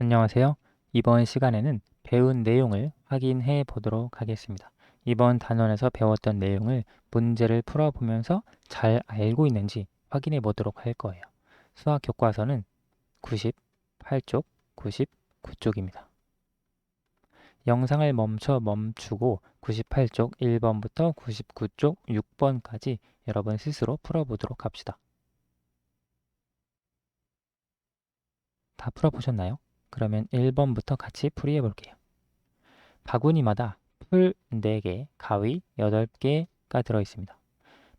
안녕하세요. 이번 시간에는 배운 내용을 확인해 보도록 하겠습니다. 이번 단원에서 배웠던 내용을 문제를 풀어보면서 잘 알고 있는지 확인해 보도록 할 거예요. 수학 교과서는 98쪽, 99쪽입니다. 영상을 멈추고 98쪽 1번부터 99쪽 6번까지 여러분 스스로 풀어보도록 합시다. 다 풀어보셨나요? 그러면 1번부터 같이 풀이해 볼게요. 바구니마다 풀 4개, 가위 8개가 들어있습니다.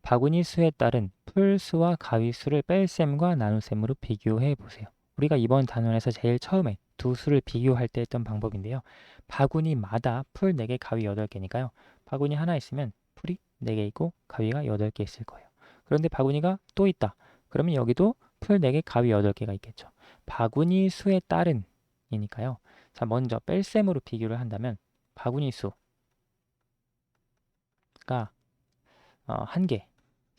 바구니 수에 따른 풀 수와 가위 수를 뺄셈과 나눗셈으로 비교해 보세요. 우리가 이번 단원에서 제일 처음에 두 수를 비교할 때 했던 방법인데요. 바구니마다 풀 4개, 가위 8개니까요. 바구니 하나 있으면 풀이 4개 있고 가위가 8개 있을 거예요. 그런데 바구니가 또 있다. 그러면 여기도 풀 4개, 가위 8개가 있겠죠. 바구니 수에 따른 이니까요. 자, 먼저 뺄셈으로 비교를 한다면 바구니 수가 1개.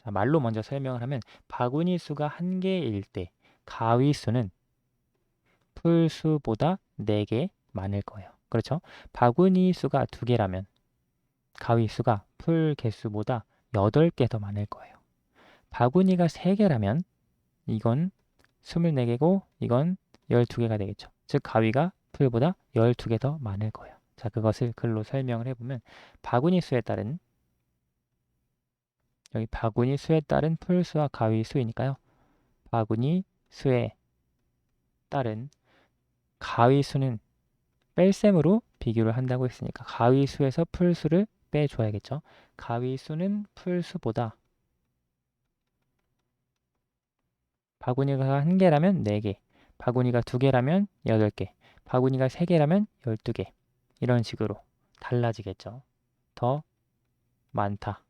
자, 말로 먼저 설명을 하면 바구니 수가 1개일 때 가위 수는 풀 수보다 4개 많을 거예요. 그렇죠? 바구니 수가 2개라면 가위 수가 풀 개수보다 8개 더 많을 거예요. 바구니가 3개라면 이건 24개고 이건 12개가 되겠죠. 즉 가위가 풀보다 12개 더 많을 거예요. 자, 그것을 글로 설명을 해보면 바구니 수에 따른 여기 바구니 수에 따른 풀수와 가위 수이니까요. 바구니 수에 따른 가위 수는 뺄셈으로 비교를 한다고 했으니까 가위 수에서 풀수를 빼줘야겠죠. 가위 수는 풀수보다 바구니가 1개라면 4개, 바구니가 2개라면 8개, 바구니가 3개라면 12개 이런 식으로 달라지겠죠. 더 많다.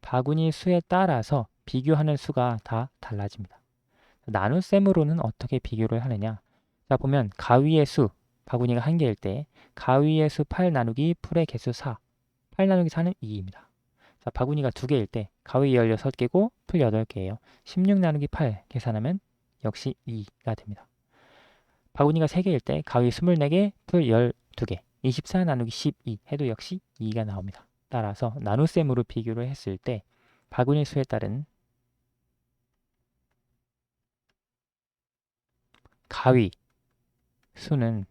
바구니 수에 따라서 비교하는 수가 다 달라집니다. 나눗셈으로는 어떻게 비교를 하느냐? 자, 보면 가위의 수, 바구니가 1개일 때 가위의 수 8 나누기 풀의 개수 4, 8 나누기 4는 2입니다. 자, 바구니가 2개일 때 가위 16개고 풀 8개예요. 16 나누기 8 계산하면 역시 2가 됩니다. 바구니가 3개일 때 가위 24개, 풀 12개, 24 나누기 12 해도 역시 2가 나옵니다. 따라서 나눗셈으로 비교를 했을 때 바구니 수에 따른 가위 수는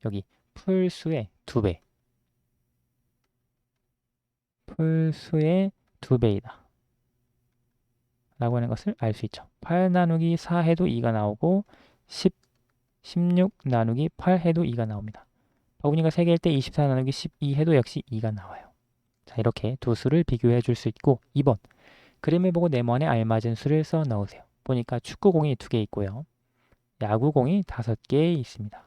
여기 풀수의 2배, 풀수의 2배이다 라고 하는 것을 알 수 있죠. 8 나누기 4 해도 2가 나오고 16 나누기 8 해도 2가 나옵니다. 바구니가 3개일 때 24 나누기 12 해도 역시 2가 나와요. 자, 이렇게 두 수를 비교해 줄 수 있고 2번 그림을 보고 네모안에 알맞은 수를 써 넣으세요. 보니까 축구공이 2개 있고요. 야구공이 5개 있습니다.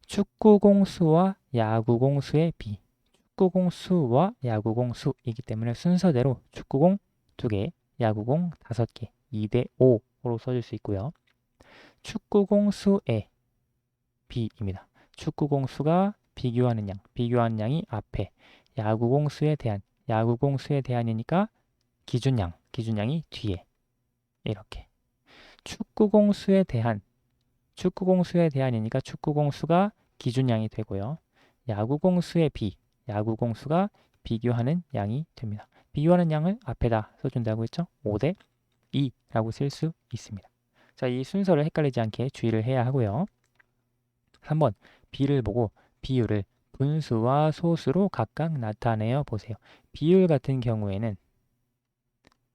축구공 수와 야구공 수의 비. 축구공 수와 야구공 수이기 때문에 순서대로 축구공 2개, 야구공 5개, 2대 5로 써줄 수 있고요. 축구공 수의 비입니다. 축구공 수가 비교하는 양, 비교하는 양이 앞에, 야구공 수에 대한, 야구공 수에 대한이니까 기준양, 기준양이 뒤에 이렇게. 축구공 수에 대한, 축구공 수에 대한이니까 축구공 수가 기준양이 되고요. 야구공 수의 비, 야구공 수가 비교하는 양이 됩니다. 비교하는 양을 앞에다 써준다고 했죠? 5대 2라고 쓸 수 있습니다. 자, 이 순서를 헷갈리지 않게 주의를 해야 하고요. 3번 비를 보고 비율을 분수와 소수로 각각 나타내어 보세요. 비율 같은 경우에는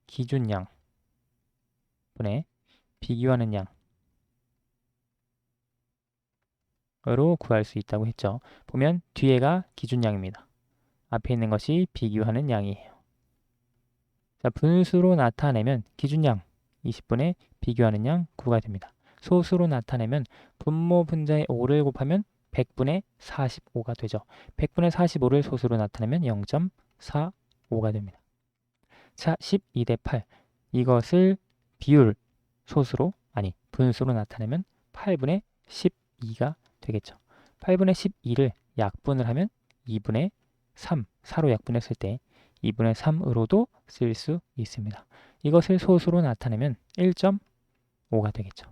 기준양 분의 비교하는 양으로 구할 수 있다고 했죠. 보면 뒤에가 기준양입니다. 앞에 있는 것이 비교하는 양이에요. 자, 분수로 나타내면 기준양 20분의 비교하는 양 9가 됩니다. 소수로 나타내면 분모 분자의 5를 곱하면 100분의 45가 되죠. 100분의 45를 소수로 나타내면 0.45가 됩니다. 자, 12대 8. 이것을 비율 소수로, 아니 분수로 나타내면 8분의 12가 되겠죠. 8분의 12를 약분을 하면 2분의 3, 4로 약분했을 때 2분의 3으로도 쓸 수 있습니다. 이것을 소수로 나타내면 1.5가 되겠죠.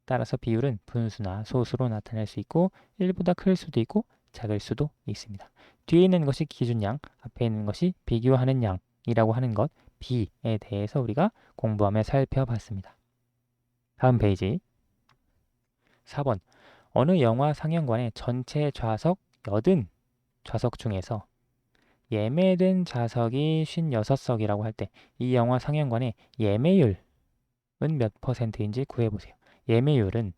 따라서 비율은 분수나 소수로 나타낼 수 있고 1보다 클 수도 있고 작을 수도 있습니다. 뒤에 있는 것이 기준량, 앞에 있는 것이 비교하는 양이라고 하는 것 B에 대해서 우리가 공부하며 살펴봤습니다. 다음 페이지 4번 어느 영화 상영관의 전체 좌석 80좌석 중에서 예매된 좌석이 56석이라고 할 때 이 영화 상영관의 예매율은 몇 %인지 구해보세요. 예매율은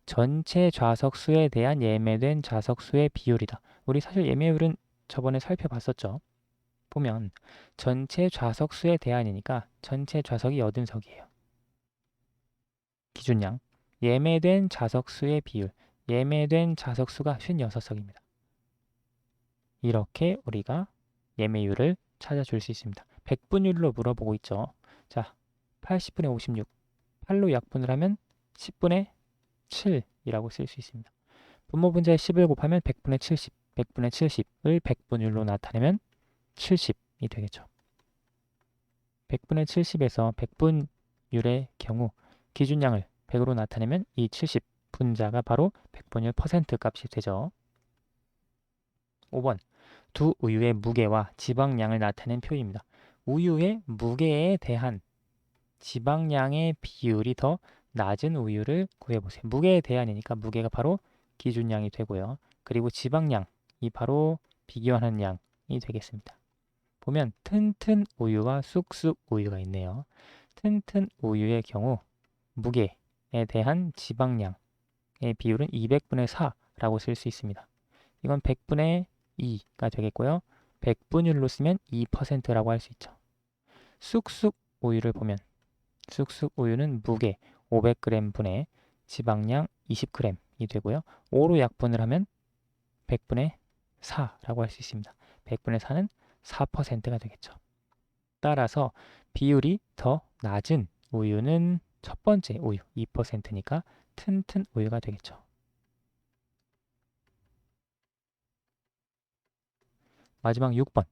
전체 좌석 수에 대한 예매된 좌석 수의 비율이다. 우리 사실 예매율은 저번에 살펴봤었죠. 보면 전체 좌석 수에 대한이니까 전체 좌석이 80석이에요. 기준량 예매된 좌석 수의 비율 예매된 좌석 수가 56석입니다. 이렇게 우리가 예매율을 찾아줄 수 있습니다. 백분율로 물어보고 있죠. 자, 80분의 56 8로 약분을 하면 10분의 7이라고 쓸 수 있습니다. 분모 분자에 10을 곱하면 100분의 70 100분의 70을 백분율로 나타내면 70이 되겠죠. 100분의 70에서 백분율의 경우 기준량을 100으로 나타내면 이 70 분자가 바로 백분율 퍼센트 값이 되죠. 5번 두 우유의 무게와 지방량을 나타낸 표입니다. 우유의 무게에 대한 지방량의 비율이 더 낮은 우유를 구해보세요. 무게에 대한이니까 무게가 바로 기준량이 되고요. 그리고 지방량이 바로 비교하는 양이 되겠습니다. 보면 튼튼 우유와 쑥쑥 우유가 있네요. 튼튼 우유의 경우 무게에 대한 지방량의 비율은 200분의 4라고 쓸 수 있습니다. 이건 100분의 2가 되겠고요. 백분율로 쓰면 2%라고 할 수 있죠. 쑥쑥 우유를 보면 쑥쑥 우유는 무게 500g 분의 지방량 20g이 되고요. 5로 약분을 하면 100분의 4라고 할 수 있습니다. 100분의 4는 4%가 되겠죠. 따라서 비율이 더 낮은 우유는 첫 번째 우유 2%니까 튼튼 우유가 되겠죠. 마지막 6번.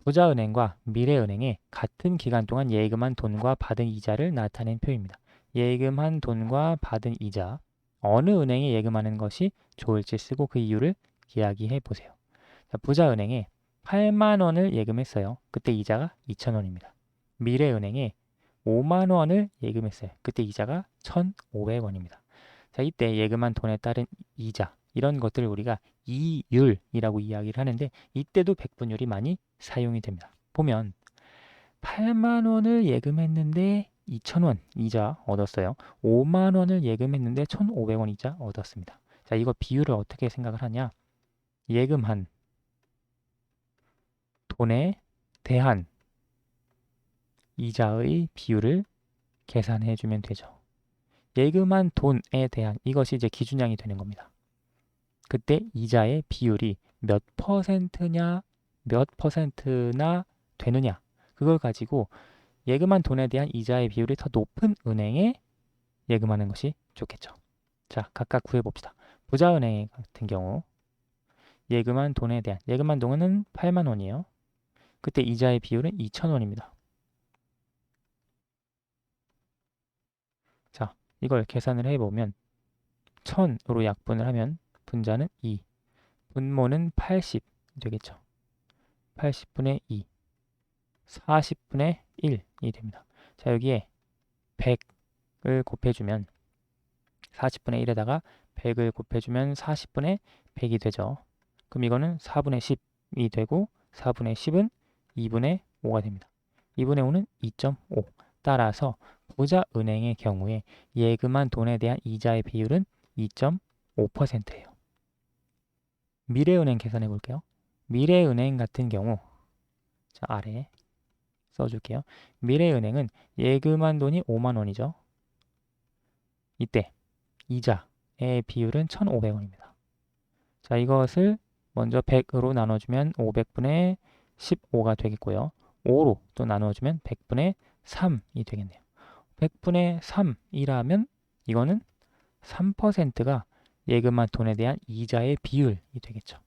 부자은행과 미래은행에 같은 기간 동안 예금한 돈과 받은 이자를 나타낸 표입니다. 예금한 돈과 받은 이자, 어느 은행에 예금하는 것이 좋을지 쓰고 그 이유를 이야기해 보세요. 자, 부자은행에 8만 원을 예금했어요. 그때 이자가 2,000원입니다. 미래은행에 5만 원을 예금했어요. 그때 이자가 1,500원입니다. 자, 이때 예금한 돈에 따른 이자, 이런 것들을 우리가 이율이라고 이야기를 하는데 이때도 백분율이 많이 사용이 됩니다. 보면 8만 원을 예금했는데 2,000원 이자 얻었어요. 5만 원을 예금했는데 1,500원 이자 얻었습니다. 자, 이거 비율을 어떻게 생각을 하냐? 예금한 돈에 대한 이자의 비율을 계산해 주면 되죠. 예금한 돈에 대한 이것이 이제 기준량이 되는 겁니다. 그때 이자의 비율이 몇 퍼센트냐, 몇 퍼센트나 되느냐, 그걸 가지고 예금한 돈에 대한 이자의 비율이 더 높은 은행에 예금하는 것이 좋겠죠. 자, 각각 구해봅시다. 부자은행 같은 경우 예금한 돈에 대한 예금한 돈은 8만 원이에요. 그때 이자의 비율은 2,000원입니다. 자, 이걸 계산을 해보면 1000으로 약분을 하면 분자는 2, 분모는 80 되겠죠. 80분의 2, 40분의 1이 됩니다. 자, 여기에 100을 곱해주면 40분의 1에다가 100을 곱해주면 40분의 100이 되죠. 그럼 이거는 4분의 10이 되고 4분의 10은 2분의 5가 됩니다. 2분의 5는 2.5. 따라서 부자은행의 경우에 예금한 돈에 대한 이자의 비율은 2.5%예요. 미래은행 계산해 볼게요. 미래은행 같은 경우 자, 아래에 써줄게요. 미래은행은 예금한 돈이 5만 원이죠. 이때 이자의 비율은 1,500원입니다. 자, 이것을 먼저 100으로 나눠주면 500분의 15가 되겠고요. 5로 또 나눠주면 100분의 3이 되겠네요. 100분의 3이라면 이거는 3%가 예금한 돈에 대한 이자의 비율이 되겠죠.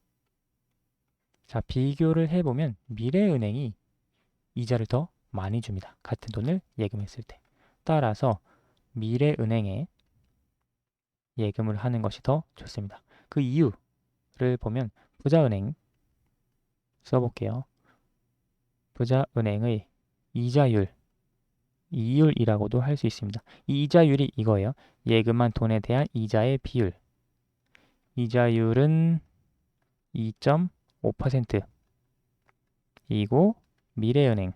자, 비교를 해보면 미래은행이 이자를 더 많이 줍니다. 같은 돈을 예금했을 때. 따라서 미래은행의 예금을 하는 것이 더 좋습니다. 그 이유를 보면 부자은행 써볼게요. 부자은행의 이자율, 이율이라고도 할 수 있습니다. 이 이자율이 이거예요. 예금한 돈에 대한 이자의 비율. 이자율은 2.5%이고 미래은행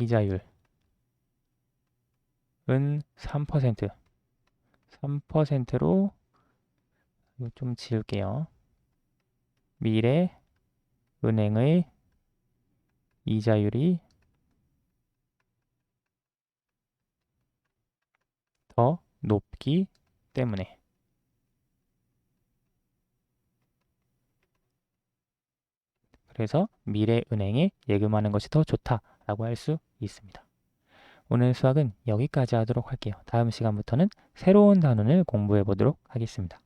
이자율은 3%. 3%로 좀 지울게요. 미래은행의 이자율이 더 높기 때문에 그래서 미래은행에 예금하는 것이 더 좋다라고 할 수 있습니다. 오늘 수학은 여기까지 하도록 할게요. 다음 시간부터는 새로운 단원을 공부해 보도록 하겠습니다.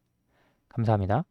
감사합니다.